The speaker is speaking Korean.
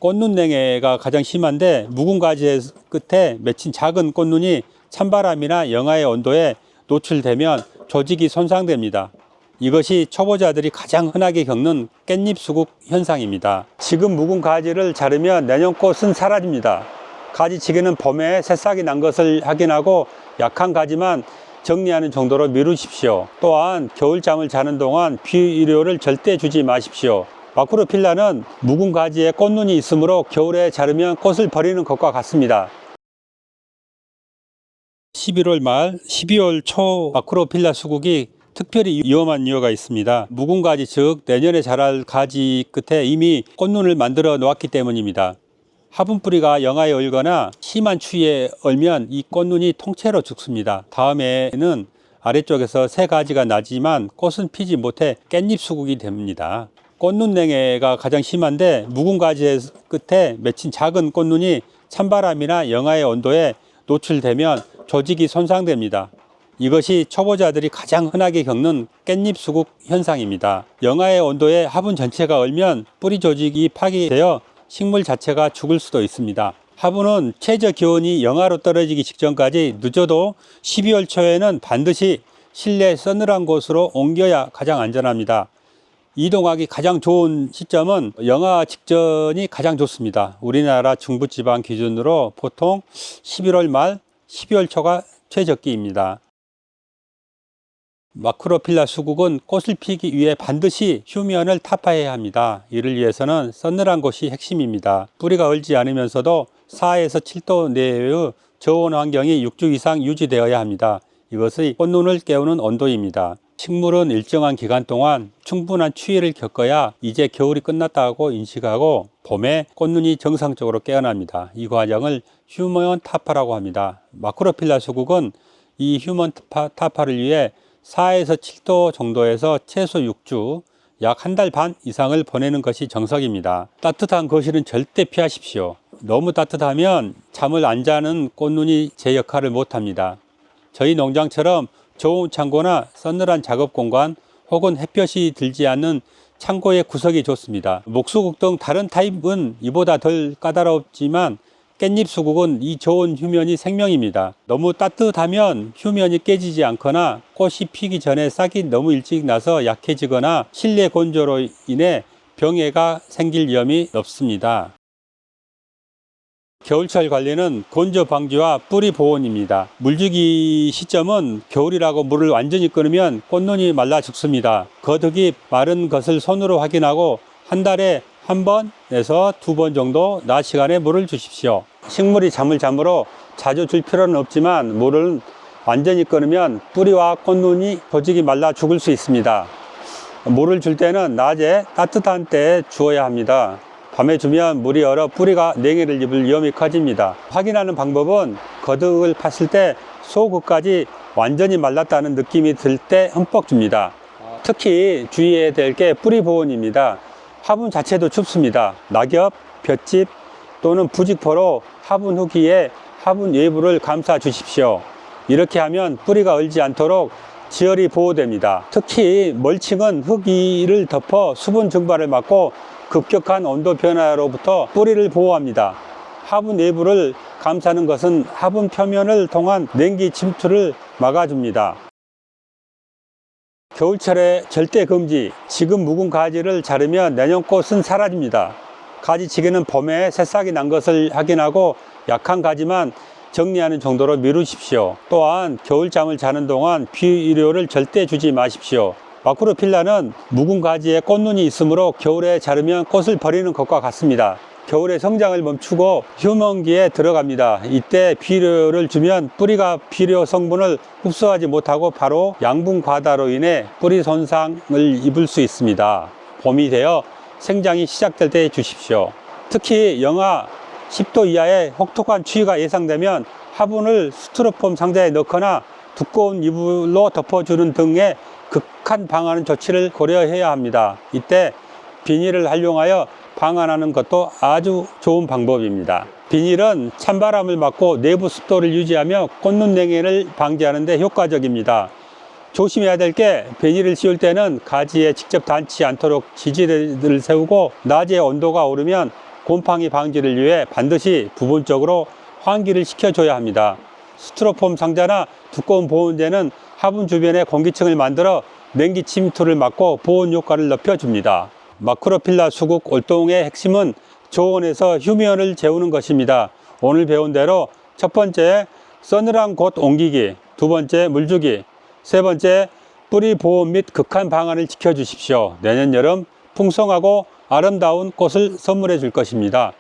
꽃눈냉해가 가장 심한데 묵은 가지의 끝에 맺힌 작은 꽃눈이 찬바람이나 영하의 온도에 노출되면 조직이 손상됩니다. 이것이 초보자들이 가장 흔하게 겪는 깻잎 수국 현상입니다. 지금 묵은 가지를 자르면 내년 꽃은 사라집니다. 가지치기는 봄에 새싹이 난 것을 확인하고 약한 가지만 정리하는 정도로 미루십시오. 또한 겨울잠을 자는 동안 비료를 절대 주지 마십시오. 마크로필라는 묵은 가지에 꽃눈이 있으므로 겨울에 자르면 꽃을 버리는 것과 같습니다. 11월 말, 12월 초 마크로필라 수국이 특별히 위험한 이유가 있습니다. 묵은 가지, 즉 내년에 자랄 가지 끝에 이미 꽃눈을 만들어 놓았기 때문입니다. 화분 뿌리가 영하에 얼거나 심한 추위에 얼면 이 꽃눈이 통째로 죽습니다. 다음에는 아래쪽에서 새 가지가 나지만 꽃은 피지 못해 깻잎 수국이 됩니다. 꽃눈냉해가 가장 심한데 묵은 가지의 끝에 맺힌 작은 꽃눈이 찬바람이나 영하의 온도에 노출되면 조직이 손상됩니다. 이것이 초보자들이 가장 흔하게 겪는 깻잎 수국 현상입니다. 영하의 온도에 화분 전체가 얼면 뿌리 조직이 파괴되어 식물 자체가 죽을 수도 있습니다. 화분은 최저 기온이 영하로 떨어지기 직전까지 늦어도 12월 초에는 반드시 실내 서늘한 곳으로 옮겨야 가장 안전합니다. 이동하기 가장 좋은 시점은 영하 직전이 가장 좋습니다. 우리나라 중부지방 기준으로 보통 11월 말, 12월 초가 최적기입니다. 마크로필라 수국은 꽃을 피기 위해 반드시 휴면을 타파해야 합니다. 이를 위해서는 서늘한 곳이 핵심입니다. 뿌리가 얼지 않으면서도 4에서 7도 내외의 저온 환경이 6주 이상 유지되어야 합니다. 이것이 꽃눈을 깨우는 온도입니다. 식물은 일정한 기간 동안 충분한 추위를 겪어야 이제 겨울이 끝났다고 인식하고 봄에 꽃눈이 정상적으로 깨어납니다. 이 과정을 휴먼 타파라고 합니다. 마크로필라 수국은 이 휴먼 타파를 위해 4에서 7도 정도에서 최소 6주, 약 한 달 반 이상을 보내는 것이 정석입니다. 따뜻한 거실은 절대 피하십시오. 너무 따뜻하면 잠을 안 자는 꽃눈이 제 역할을 못합니다. 저희 농장처럼 좋은 창고나 서늘한 작업 공간 혹은 햇볕이 들지 않는 창고의 구석이 좋습니다. 목수국 등 다른 타입은 이보다 덜 까다롭지만 깻잎 수국은 이 좋은 휴면이 생명입니다. 너무 따뜻하면 휴면이 깨지지 않거나 꽃이 피기 전에 싹이 너무 일찍 나서 약해지거나 실내 건조로 인해 병해가 생길 위험이 높습니다. 겨울철 관리는 건조 방지와 뿌리 보온입니다. 물주기 시점은 겨울이라고 물을 완전히 끊으면 꽃눈이 말라 죽습니다. 거득이 마른 것을 손으로 확인하고 한 달에 한 번에서 2번 정도 낮 시간에 물을 주십시오. 식물이 잠을 잠으로 자주 줄 필요는 없지만 물을 완전히 끊으면 뿌리와 꽃눈이 조직이 말라 죽을 수 있습니다. 물을 줄 때는 낮에 따뜻한 때에 주어야 합니다. 밤에 주면 물이 얼어 뿌리가 냉해를 입을 위험이 커집니다. 확인하는 방법은 거득을 팠을 때 속끝까지 완전히 말랐다는 느낌이 들 때 흠뻑 줍니다. 특히 주의해야 될 게 뿌리 보온입니다. 화분 자체도 춥습니다. 낙엽, 볏짚 또는 부직포로 화분 후기에 화분 외부를 감싸 주십시오. 이렇게 하면 뿌리가 얼지 않도록 지열이 보호됩니다. 특히 멀칭은 흙 위를 덮어 수분 증발을 막고 급격한 온도 변화로부터 뿌리를 보호합니다. 화분 내부를 감싸는 것은 화분 표면을 통한 냉기 침투를 막아줍니다. 겨울철에 절대 금지. 지금 묵은 가지를 자르면 내년 꽃은 사라집니다. 가지치기는 봄에 새싹이 난 것을 확인하고 약한 가지만 정리하는 정도로 미루십시오. 또한 겨울잠을 자는 동안 비료를 절대 주지 마십시오. 마크로필라는 묵은 가지에 꽃눈이 있으므로 겨울에 자르면 꽃을 버리는 것과 같습니다. 겨울에 성장을 멈추고 휴먼기에 들어갑니다. 이때 비료를 주면 뿌리가 비료 성분을 흡수하지 못하고 바로 양분 과다로 인해 뿌리 손상을 입을 수 있습니다. 봄이 되어 생장이 시작될 때 주십시오. 특히 영하 10도 이하의 혹독한 추위가 예상되면 화분을 스티로폼 상자에 넣거나 두꺼운 이불로 덮어주는 등의 극한 방화하는 조치를 고려해야 합니다. 이때 비닐을 활용하여 방화하는 것도 아주 좋은 방법입니다. 비닐은 찬바람을 막고 내부 습도를 유지하며 꽃눈 냉해를 방지하는 데 효과적입니다. 조심해야 될 게 비닐을 씌울 때는 가지에 직접 닿지 않도록 지지대를 세우고 낮에 온도가 오르면 곰팡이 방지를 위해 반드시 부분적으로 환기를 시켜줘야 합니다. 스티로폼 상자나 두꺼운 보온재는 화분 주변에 공기층을 만들어 냉기 침투를 막고 보온 효과를 높여줍니다. 마크로필라 수국 올동의 핵심은 저온에서 휴미온을 재우는 것입니다. 오늘 배운 대로 첫 번째, 서늘한 곳 옮기기, 두 번째, 물주기, 세 번째, 뿌리 보온 및 극한 방안을 지켜주십시오. 내년 여름 풍성하고 아름다운 꽃을 선물해 줄 것입니다.